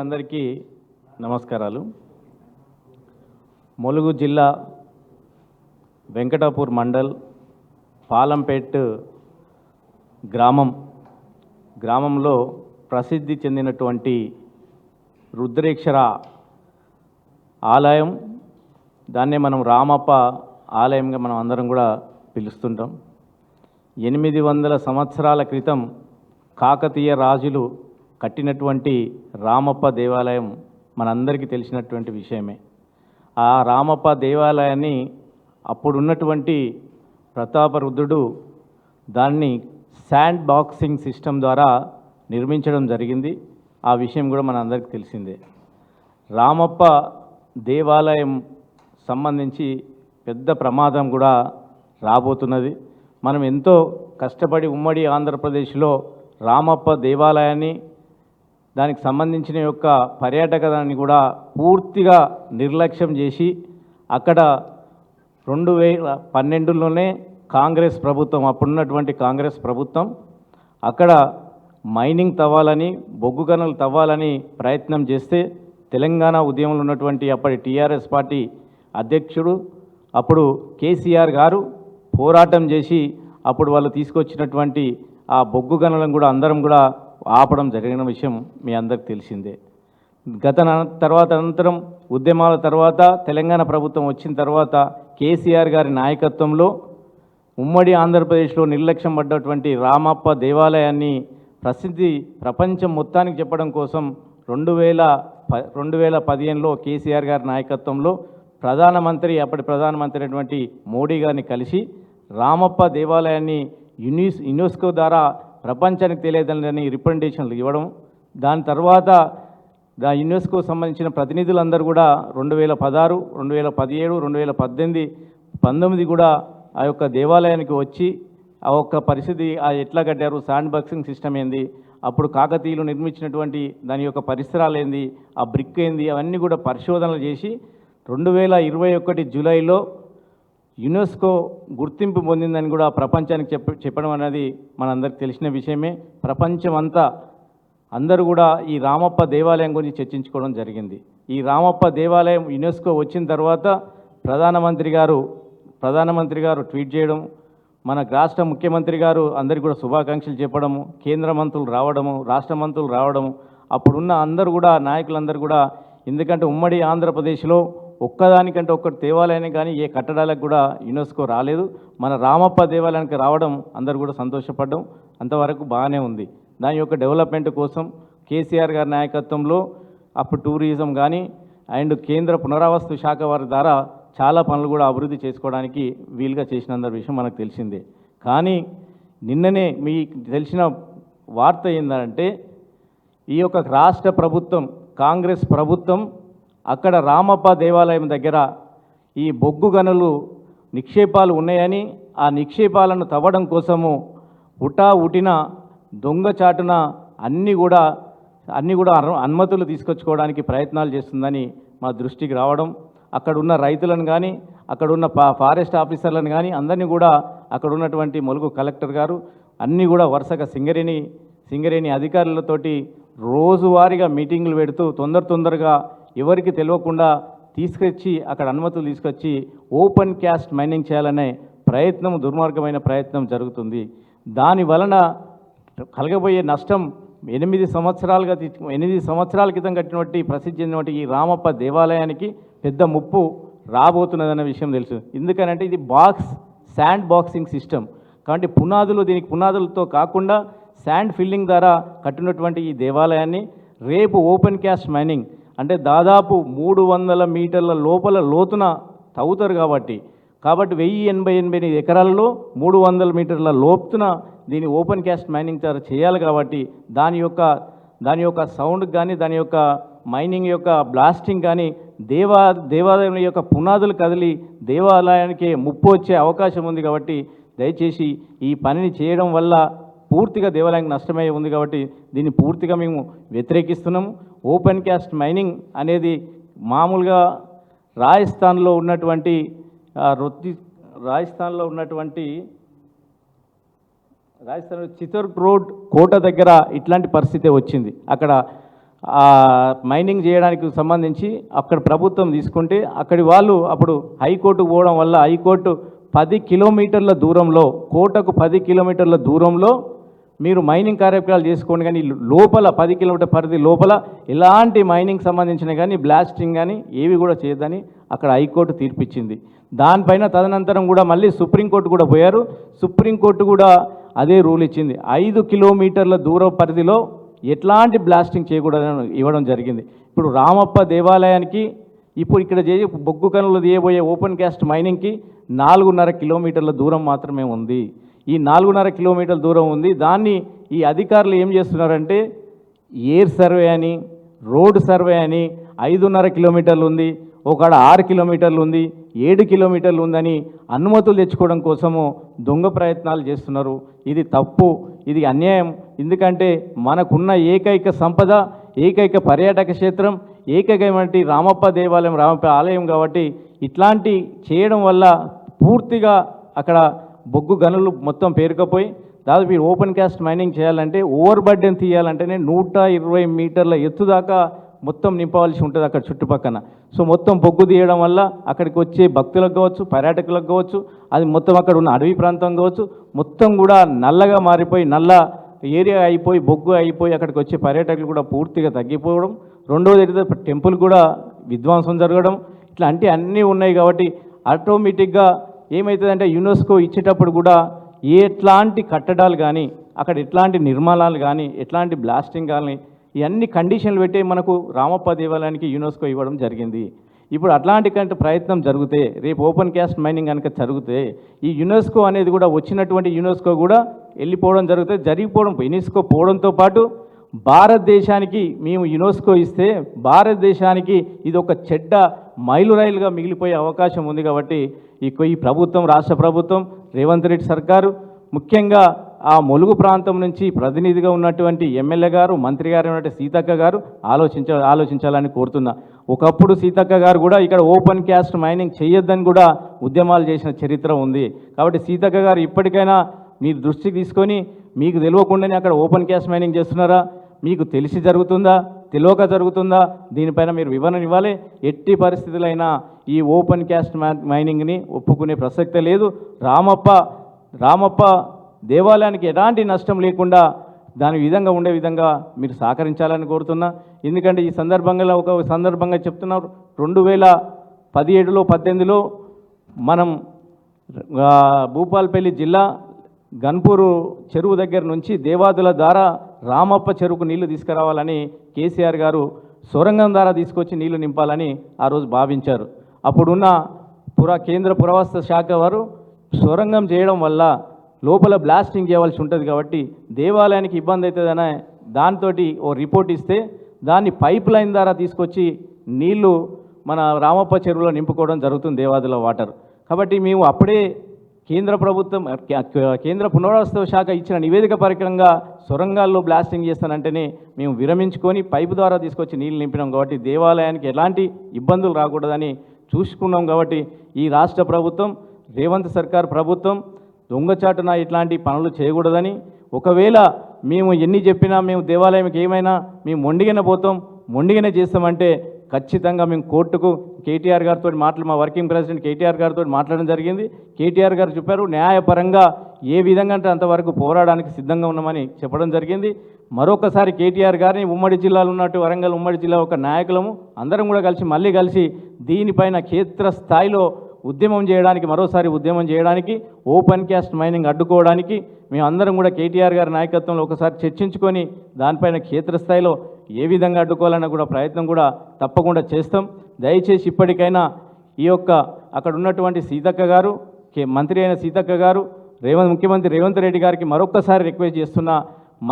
అందరికీ నమస్కారాలు. ములుగు జిల్లా వెంకటాపూర్ మండల్ పాలంపేట్ గ్రామంలో ప్రసిద్ధి చెందినటువంటి రుద్రేక్షర ఆలయం, దాన్నే మనం రామప్ప ఆలయంగా మనం అందరం కూడా పిలుస్తుంటాం. 800 సంవత్సరాల క్రితం కాకతీయ రాజులు కట్టినటువంటి రామప్ప దేవాలయం మనందరికీ తెలిసినటువంటి విషయమే. ఆ రామప్ప దేవాలయాన్ని అప్పుడున్నటువంటి ప్రతాపరుద్రుడు దాన్ని శాండ్ బాక్సింగ్ సిస్టమ్ ద్వారా నిర్మించడం జరిగింది. ఆ విషయం కూడా మనందరికీ తెలిసిందే. రామప్ప దేవాలయం సంబంధించి పెద్ద ప్రమాదం కూడా రాబోతున్నది. మనం ఎంతో కష్టపడి ఉమ్మడి ఆంధ్రప్రదేశ్లో రామప్ప దేవాలయాన్ని, దానికి సంబంధించిన యొక్క పర్యాటకాన్ని కూడా పూర్తిగా నిర్లక్ష్యం చేసి అక్కడ 2012లోనే కాంగ్రెస్ ప్రభుత్వం, అప్పుడున్నటువంటి కాంగ్రెస్ ప్రభుత్వం అక్కడ మైనింగ్ తవ్వాలని, బొగ్గు గనులు తవ్వాలని ప్రయత్నం చేస్తే తెలంగాణ ఉద్యమంలో ఉన్నటువంటి అప్పటి టీఆర్ఎస్ పార్టీ అధ్యక్షుడు అప్పుడు కేసీఆర్ గారు పోరాటం చేసి అప్పుడు వాళ్ళు తీసుకొచ్చినటువంటి ఆ బొగ్గు గనులను కూడా అందరం కూడా ఆపడం జరిగిన విషయం మీ అందరికి తెలిసిందే. అనంతరం ఉద్యమాల తర్వాత తెలంగాణ ప్రభుత్వం వచ్చిన తర్వాత కేసీఆర్ గారి నాయకత్వంలో ఉమ్మడి ఆంధ్రప్రదేశ్లో నిర్లక్ష్యం పడ్డటువంటి రామప్ప దేవాలయాన్ని ప్రపంచం మొత్తానికి చెప్పడం కోసం 2015లో కేసీఆర్ గారి నాయకత్వంలో అప్పటి ప్రధానమంత్రి అయినటువంటి మోడీ గారిని కలిసి రామప్ప దేవాలయాన్ని యునెస్కో ద్వారా ప్రపంచానికి తెలియదని రిప్రజెంటేషన్లు ఇవ్వడం, దాని తర్వాత యునెస్కో సంబంధించిన ప్రతినిధులందరూ కూడా 2016, 2017, 2018, 2019 కూడా ఆ యొక్క దేవాలయానికి వచ్చి ఆ ఒక్క పరిస్థితి ఎట్లా కట్టారు, శాండ్ బాక్సింగ్ సిస్టమ్ ఏంది, అప్పుడు కాకతీయులు నిర్మించినటువంటి దాని యొక్క పరిసరాలు ఏంది, ఆ బ్రిక్ ఏంది, అవన్నీ కూడా పరిశోధనలు చేసి 2021 జూలైలో యునెస్కో గుర్తింపు పొందిందని కూడా ప్రపంచానికి చెప్పడం అనేది మనందరికి తెలిసిన విషయమే. ప్రపంచం అంతా అందరూ కూడా ఈ రామప్ప దేవాలయం గురించి చర్చించుకోవడం జరిగింది. ఈ రామప్ప దేవాలయం యునెస్కో వచ్చిన తర్వాత ప్రధానమంత్రి గారు ట్వీట్ చేయడం, మన రాష్ట్ర ముఖ్యమంత్రి గారు అందరికీ కూడా శుభాకాంక్షలు చెప్పడము, కేంద్ర మంత్రులు రావడము, రాష్ట్ర మంత్రులు రావడము, అప్పుడున్న అందరూ కూడా నాయకులందరూ కూడా, ఎందుకంటే ఉమ్మడి ఆంధ్రప్రదేశ్లో ఒక్కదానికంటే ఒక్కటి దేవాలయానికి కానీ ఏ కట్టడాలకు కూడా యునెస్కో రాలేదు. మన రామప్ప దేవాలయానికి రావడం అందరూ కూడా సంతోషపడ్డం, అంతవరకు బాగానే ఉంది. దాని యొక్క డెవలప్మెంట్ కోసం కేసీఆర్ గారి నాయకత్వంలో అప్పుడు టూరిజం కానీ అండ్ కేంద్ర పునరావాస్తు శాఖ వారి ద్వారా చాలా పనులు కూడా అభివృద్ధి చేసుకోవడానికి వీలుగా చేసినంత విషయం మనకు తెలిసిందే. కానీ నిన్ననే మీకు తెలిసిన వార్త ఏంటంటే ఈ యొక్క రాష్ట్ర ప్రభుత్వం, కాంగ్రెస్ ప్రభుత్వం అక్కడ రామప్ప దేవాలయం దగ్గర ఈ బొగ్గు గనులు నిక్షేపాలు ఉన్నాయని, ఆ నిక్షేపాలను తవ్వడం కోసము ఉటిన దొంగచాటున అన్నీ కూడా అనుమతులు తీసుకొచ్చుకోవడానికి ప్రయత్నాలు చేస్తుందని మా దృష్టికి రావడం, అక్కడ ఉన్న రైతులను కానీ అక్కడ ఉన్న ఫారెస్ట్ ఆఫీసర్లను కానీ అందరినీ కూడా అక్కడ ఉన్నటువంటి ములుగు కలెక్టర్ గారు అన్నీ కూడా వరుసగా సింగరేణి అధికారులతోటి రోజువారీగా మీటింగులు పెడుతూ తొందరగా ఎవరికి తెలియకుండా తీసుకొచ్చి అక్కడ అనుమతులు తీసుకొచ్చి ఓపెన్ క్యాస్ట్ మైనింగ్ చేయాలనే ప్రయత్నం, దుర్మార్గమైన ప్రయత్నం జరుగుతుంది. దాని వలన కలగబోయే నష్టం 8 సంవత్సరాల క్రితం కట్టినటువంటి ప్రసిద్ధి చెందినటువంటి ఈ రామప్ప దేవాలయానికి పెద్ద ముప్పు రాబోతున్నదన్న విషయం తెలుసు. ఎందుకనంటే ఇది శాండ్ బాక్సింగ్ సిస్టమ్ కాబట్టి దీనికి పునాదులతో కాకుండా శాండ్ ఫిల్లింగ్ ద్వారా కట్టినటువంటి ఈ దేవాలయాన్ని రేపు ఓపెన్ క్యాస్ట్ మైనింగ్ అంటే దాదాపు 300 మీటర్ల లోతున తవ్వుతారు కాబట్టి 1088 ఎకరాలలో 300 మీటర్ల లోతున దీన్ని ఓపెన్ క్యాస్ట్ మైనింగ్ చేయాలి కాబట్టి దాని యొక్క సౌండ్ కానీ దాని యొక్క మైనింగ్ యొక్క బ్లాస్టింగ్ కానీ దేవాలయం యొక్క పునాదులు కదిలి దేవాలయానికి ముప్పు వచ్చే అవకాశం ఉంది. కాబట్టి దయచేసి ఈ పనిని చేయడం వల్ల పూర్తిగా దేవాలయానికి నష్టమే ఉంది. కాబట్టి దీన్ని పూర్తిగా మేము వ్యతిరేకిస్తున్నాము. ఓపెన్ క్యాస్ట్ మైనింగ్ అనేది మామూలుగా రాజస్థాన్లో ఉన్నటువంటి రాజస్థాన్ చిత్తూరు రోడ్ కోట దగ్గర ఇట్లాంటి పరిస్థితి వచ్చింది. అక్కడ మైనింగ్ చేయడానికి సంబంధించి అక్కడ ప్రభుత్వం తీసుకుంటే అక్కడి వాళ్ళు అప్పుడు హైకోర్టుకు పోవడం వల్ల హైకోర్టు 10 కిలోమీటర్ల దూరంలో, కోటకు 10 కిలోమీటర్ల దూరంలో మీరు మైనింగ్ కార్యక్రమాలు చేసుకోండి, కానీ లోపల 10 కిలోమీటర్ పరిధి లోపల ఎలాంటి మైనింగ్ సంబంధించిన కానీ బ్లాస్టింగ్ కానీ ఏవి కూడా చేయదని అక్కడ హైకోర్టు తీర్పిచ్చింది. దానిపైన తదనంతరం కూడా మళ్ళీ సుప్రీంకోర్టు కూడా పోయారు. సుప్రీంకోర్టు కూడా అదే రూల్ ఇచ్చింది. 5 కిలోమీటర్ల దూర పరిధిలో ఎట్లాంటి బ్లాస్టింగ్ చేయకూడదని ఇవ్వడం జరిగింది. ఇప్పుడు రామప్ప దేవాలయానికి ఇప్పుడు ఇక్కడ బొగ్గు కనులు తీయబోయే ఓపెన్ క్యాస్ట్ మైనింగ్కి 4.5 కిలోమీటర్ల దూరం మాత్రమే ఉంది. ఈ 4.5 కిలోమీటర్ల దూరం ఉంది. దాన్ని ఈ అధికారులు ఏం చేస్తున్నారంటే ఎయిర్ సర్వే అని, రోడ్ సర్వే అని 5.5 కిలోమీటర్లు ఉంది, ఒకడ 6 కిలోమీటర్లు ఉంది, 7 కిలోమీటర్లు ఉందని అనుమతులు తెచ్చుకోవడం కోసము దొంగ ప్రయత్నాలు చేస్తున్నారు. ఇది తప్పు, ఇది అన్యాయం. ఎందుకంటే మనకున్న ఏకైక సంపద, ఏకైక పర్యాటక క్షేత్రం, ఏకైకమైనటువంటి రామప్ప దేవాలయం, రామప్ప ఆలయం కాబట్టి ఇట్లాంటి చేయడం వల్ల పూర్తిగా అక్కడ బొగ్గు గనులు మొత్తం పేరుకపోయి దాదాపు ఈ ఓపెన్ క్యాస్ట్ మైనింగ్ చేయాలంటే ఓవర్ బర్డెన్ తీయాలంటేనే 120 మీటర్ల ఎత్తు దాకా మొత్తం నింపవలసి ఉంటుంది అక్కడ చుట్టుపక్కన. సో మొత్తం బొగ్గు తీయడం వల్ల అక్కడికి వచ్చే భక్తులకు కావచ్చు, పర్యాటకులకు కావచ్చు, అది మొత్తం అక్కడ ఉన్న అడవి ప్రాంతం కావచ్చు, మొత్తం కూడా నల్లగా మారిపోయి నల్ల ఏరియా అయిపోయి బొగ్గు అయిపోయి అక్కడికి వచ్చే పర్యాటకులు కూడా పూర్తిగా తగ్గిపోవడం. రెండవది టెంపుల్ కూడా విధ్వంసం జరగడం, ఇట్లాంటి అన్నీ ఉన్నాయి. కాబట్టి ఆటోమేటిక్గా ఏమవుతుందంటే యునెస్కో ఇచ్చేటప్పుడు కూడా ఎట్లాంటి కట్టడాలు కానీ అక్కడ ఎట్లాంటి నిర్మాణాలు కానీ ఎట్లాంటి బ్లాస్టింగ్ కానీ ఇవన్నీ కండిషన్లు పెట్టి మనకు రామప్ప దేవాలయానికి యునెస్కో ఇవ్వడం జరిగింది. ఇప్పుడు అట్లాంటి ప్రయత్నం జరిగితే రేపు ఓపెన్ క్యాస్ట్ మైనింగ్ కనుక జరిగితే ఈ యునెస్కో అనేది కూడా వచ్చినటువంటి యునెస్కో కూడా వెళ్ళిపోవడం జరుగుతుంది. జరిగిపోవడం యునెస్కో పోవడంతో పాటు భారతదేశానికి మేము యునెస్కో ఇస్తే భారతదేశానికి ఇది ఒక చెడ్డ మైలురాయిలుగా మిగిలిపోయే అవకాశం ఉంది. కాబట్టి ఈ ప్రభుత్వం, రాష్ట్ర ప్రభుత్వం, రేవంత్ రెడ్డి సర్కారు ముఖ్యంగా ఆ ములుగు ప్రాంతం నుంచి ప్రతినిధిగా ఉన్నటువంటి ఎమ్మెల్యే గారు, మంత్రి గారు ఉన్నటువంటి సీతక్క గారు ఆలోచించాలని కోరుతున్నా. ఒకప్పుడు సీతక్క గారు కూడా ఇక్కడ ఓపెన్ క్యాస్ట్ మైనింగ్ చేయొద్దని కూడా ఉద్యమాలు చేసిన చరిత్ర ఉంది. కాబట్టి సీతక్క గారు ఇప్పటికైనా మీరు దృష్టికి తీసుకొని మీకు తెలియకుండానే అక్కడ ఓపెన్ క్యాస్ట్ మైనింగ్ చేస్తున్నారా, మీకు తెలిసి జరుగుతుందా, తెలియక జరుగుతుందా, దీనిపైన మీరు వివరణ ఇవ్వాలి. ఎట్టి పరిస్థితులైనా ఈ ఓపెన్ క్యాస్ట్ మైనింగ్ని ఒప్పుకునే ప్రసక్తే లేదు. రామప్ప దేవాలయానికి ఎలాంటి నష్టం లేకుండా దాని విధంగా ఉండే విధంగా మీరు సహకరించాలని కోరుతున్నా. ఎందుకంటే ఈ సందర్భంగా చెప్తున్నారు, 2017లో 18లో మనం భూపాలపల్లి జిల్లా గన్పూరు చెరువు దగ్గర నుంచి దేవాదుల ద్వారా రామప్ప చెరువుకు నీళ్లు తీసుకురావాలని కేసీఆర్ గారు సొరంగం ద్వారా తీసుకొచ్చి నీళ్లు నింపాలని ఆ రోజు భావించారు. అప్పుడున్న కేంద్ర పురావస్తు శాఖ వారు సొరంగం చేయడం వల్ల లోపల బ్లాస్టింగ్ చేయవలసి ఉంటుంది కాబట్టి దేవాలయానికి ఇబ్బంది అవుతుందనే దాంతో ఓ రిపోర్ట్ ఇస్తే దాన్ని పైప్ లైన్ ద్వారా తీసుకొచ్చి నీళ్లు మన రామప్ప చెరువులో నింపుకోవడం జరుగుతుంది, దేవాదుల వాటర్. కాబట్టి మేము అప్పుడే కేంద్ర పునరావాస శాఖ ఇచ్చిన నివేదిక ప్రకారంగా సొరంగాల్లో బ్లాస్టింగ్ చేస్తానంటేనే మేము విరమించుకొని పైపు ద్వారా తీసుకొచ్చి నీళ్ళు నింపినాం. కాబట్టి దేవాలయానికి ఎలాంటి ఇబ్బందులు రాకూడదని చూసుకున్నాం. కాబట్టి ఈ రాష్ట్ర ప్రభుత్వం, రేవంత్ సర్కార్ ప్రభుత్వం దొంగచాటున ఇట్లాంటి పనులు చేయకూడదని, ఒకవేళ మేము ఎన్ని చెప్పినా మేము దేవాలయంకి ఏమైనా మేము మొండిగానే పోతాం, మొండిగానే చేస్తామంటే ఖచ్చితంగా మేము కోర్టుకు కేటీఆర్ గారితో మా వర్కింగ్ ప్రెసిడెంట్ కేటీఆర్ గారితో మాట్లాడడం జరిగింది. కేటీఆర్ గారు చెప్పారు న్యాయపరంగా ఏ విధంగా అంటే అంతవరకు పోరాడడానికి సిద్ధంగా ఉన్నామని చెప్పడం జరిగింది. మరొకసారి కేటీఆర్ గారిని ఉమ్మడి జిల్లాలో ఉన్నట్టు వరంగల్ ఉమ్మడి జిల్లా ఒక నాయకులము అందరం కూడా మళ్ళీ కలిసి దీనిపైన క్షేత్రస్థాయిలో మరోసారి ఉద్యమం చేయడానికి ఓపెన్ క్యాస్ట్ మైనింగ్ అడ్డుకోవడానికి మేమందరం కూడా కేటీఆర్ గారి నాయకత్వంలో ఒకసారి చర్చించుకొని దానిపైన క్షేత్రస్థాయిలో ఏ విధంగా అడ్డుకోవాలన్న కూడా ప్రయత్నం కూడా తప్పకుండా చేస్తాం. దయచేసి ఇప్పటికైనా అక్కడ ఉన్నటువంటి సీతక్క గారు, మంత్రి అయిన సీతక్క గారు, ముఖ్యమంత్రి రేవంత్ రెడ్డి గారికి మరొకసారి రిక్వెస్ట్ చేస్తున్నా,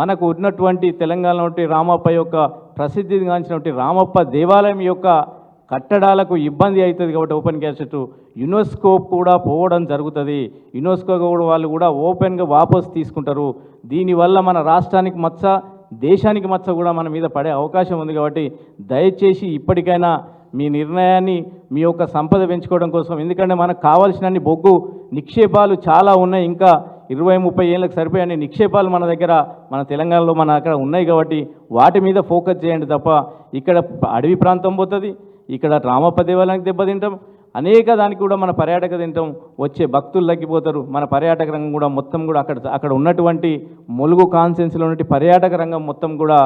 మనకు ఉన్నటువంటి తెలంగాణలో రామప్ప యొక్క ప్రసిద్ధిగాంచినటువంటి రామప్ప దేవాలయం యొక్క కట్టడాలకు ఇబ్బంది అవుతుంది. కాబట్టి ఓపెన్ క్యాస్ట్ యునెస్కో కూడా పోవడం జరుగుతుంది. యునెస్కో వాళ్ళు కూడా ఓపెన్గా వాపసు తీసుకుంటారు. దీనివల్ల మన రాష్ట్రానికి మచ్చ, దేశానికి మచ్చ కూడా మన మీద పడే అవకాశం ఉంది. కాబట్టి దయచేసి ఇప్పటికైనా మీ నిర్ణయాన్ని, మీ యొక్క సంపద పెంచుకోవడం కోసం, ఎందుకంటే మనకు కావాల్సినన్ని బొగ్గు నిక్షేపాలు చాలా ఉన్నాయి. ఇంకా 20-30 ఏళ్ళకి సరిపోయే నిక్షేపాలు మన దగ్గర మన తెలంగాణలో మన అక్కడ ఉన్నాయి కాబట్టి వాటి మీద ఫోకస్ చేయండి తప్ప ఇక్కడ అడవి ప్రాంతం పోతుంది, ఇక్కడ రామప్ప దేవాలయానికి దెబ్బతింటాం, అనేక దానికి కూడా మన పర్యాటక తింటాం, వచ్చే భక్తులు తగ్గిపోతారు. మన పర్యాటక రంగం కూడా మొత్తం కూడా అక్కడ ఉన్నటువంటి ములుగు కాన్సెన్స్లో ఉన్నటువంటి పర్యాటక రంగం మొత్తం కూడా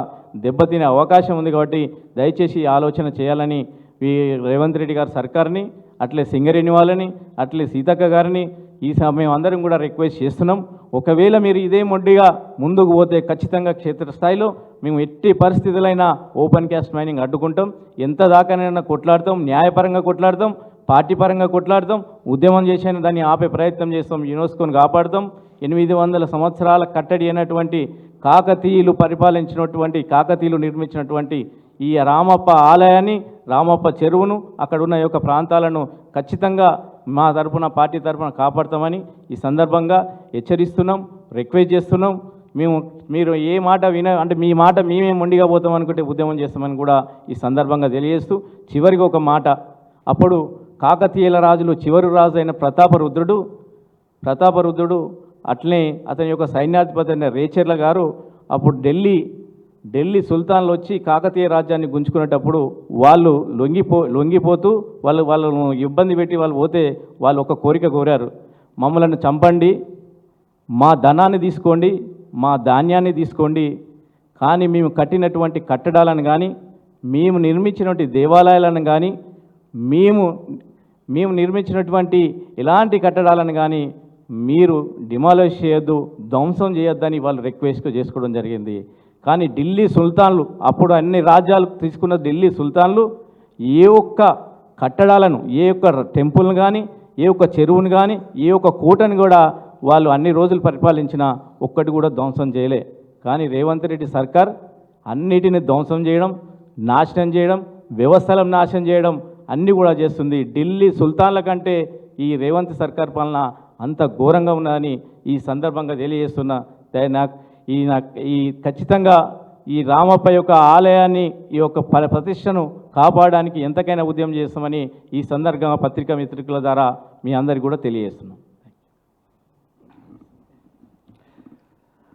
దెబ్బతినే అవకాశం ఉంది. కాబట్టి దయచేసి ఆలోచన చేయాలని ఈ రేవంత్ రెడ్డి గారి సర్కార్ని, అట్లే సింగరేణి వాళ్ళని, అట్లే సీతక్క గారిని ఈ సమయం అందరం కూడా రిక్వెస్ట్ చేస్తున్నాం. ఒకవేళ మీరు ఇదే మొండిగా ముందుకు పోతే ఖచ్చితంగా క్షేత్రస్థాయిలో మేము ఎట్టి పరిస్థితులైనా ఓపెన్ క్యాస్ట్ మైనింగ్ అడ్డుకుంటాం, ఎంత దాకానైనా కొట్లాడతాం, న్యాయపరంగా కొట్లాడతాం, పార్టీ పరంగా కొట్లాడతాం, ఉద్యమం చేసిన దాన్ని ఆపే ప్రయత్నం చేస్తాం, యునెస్కోని కాపాడుతాం. 800 సంవత్సరాల కట్టడి అయినటువంటి కాకతీయులు పరిపాలించినటువంటి కాకతీయులు నిర్మించినటువంటి ఈ రామప్ప ఆలయాన్ని, రామప్ప చెరువును, అక్కడ ఉన్న యొక్క ప్రాంతాలను ఖచ్చితంగా మా తరఫున పార్టీ తరఫున కాపాడతామని ఈ సందర్భంగా హెచ్చరిస్తున్నాం, రిక్వెస్ట్ చేస్తున్నాం. మీరు ఏ మాట అంటే మీ మాట మేమే మొండిగా పోతాం అనుకుంటే ఉద్యమం చేస్తామని కూడా ఈ సందర్భంగా తెలియజేస్తూ, చివరికి ఒక మాట, అప్పుడు కాకతీయుల రాజులు చివరి రాజు అయిన ప్రతాపరుద్రుడు అట్లనే అతని యొక్క సైన్యాధిపతి అయిన రేచర్ల గారు అప్పుడు ఢిల్లీ సుల్తాన్లు వచ్చి కాకతీయ రాజ్యాన్ని గుంజుకునేటప్పుడు వాళ్ళు లొంగిపోతూ వాళ్ళను ఇబ్బంది పెట్టి వాళ్ళు పోతే వాళ్ళు ఒక కోరిక కోరారు, మమ్మల్ని చంపండి, మా ధనాన్ని తీసుకోండి, మా ధాన్యాన్ని తీసుకోండి, కానీ మేము కట్టినటువంటి కట్టడాలను కానీ, మేము నిర్మించినటువంటి దేవాలయాలను కానీ, మేము నిర్మించినటువంటి ఎలాంటి కట్టడాలను కానీ మీరు డిమాలిష్ చేయొద్దు, ధ్వంసం చేయొద్దని వాళ్ళు రిక్వెస్ట్ చేసుకోవడం జరిగింది. కానీ ఢిల్లీ సుల్తాన్లు, అప్పుడు అన్ని రాజ్యాలు తీసుకున్న ఢిల్లీ సుల్తాన్లు ఏ ఒక్క కట్టడాలను, ఏ ఒక్క టెంపుల్ని కానీ, ఏ ఒక్క చెరువుని కానీ, ఏ ఒక్క కోటను కూడా వాళ్ళు అన్ని రోజులు పరిపాలించినా ఒక్కటి కూడా ధ్వంసం చేయలే. కానీ రేవంత్ రెడ్డి సర్కార్ అన్నిటిని ధ్వంసం చేయడం, నాశనం చేయడం, వ్యవస్థలను నాశనం చేయడం అన్నీ కూడా చేస్తుంది. ఢిల్లీ సుల్తాన్ల కంటే ఈ రేవంత్ సర్కార్ పాలన అంత ఘోరంగా ఉన్నదని ఈ సందర్భంగా తెలియజేస్తున్నా. ఈ ఖచ్చితంగా ఈ రామప్ప యొక్క ఆలయాన్ని, ఈ యొక్క ప్రతిష్టను కాపాడడానికి ఎంతకైనా ఉద్యమం చేస్తామని ఈ సందర్భంగా పత్రికా మిత్రుల ద్వారా మీ అందరికీ కూడా తెలియజేస్తున్నాం.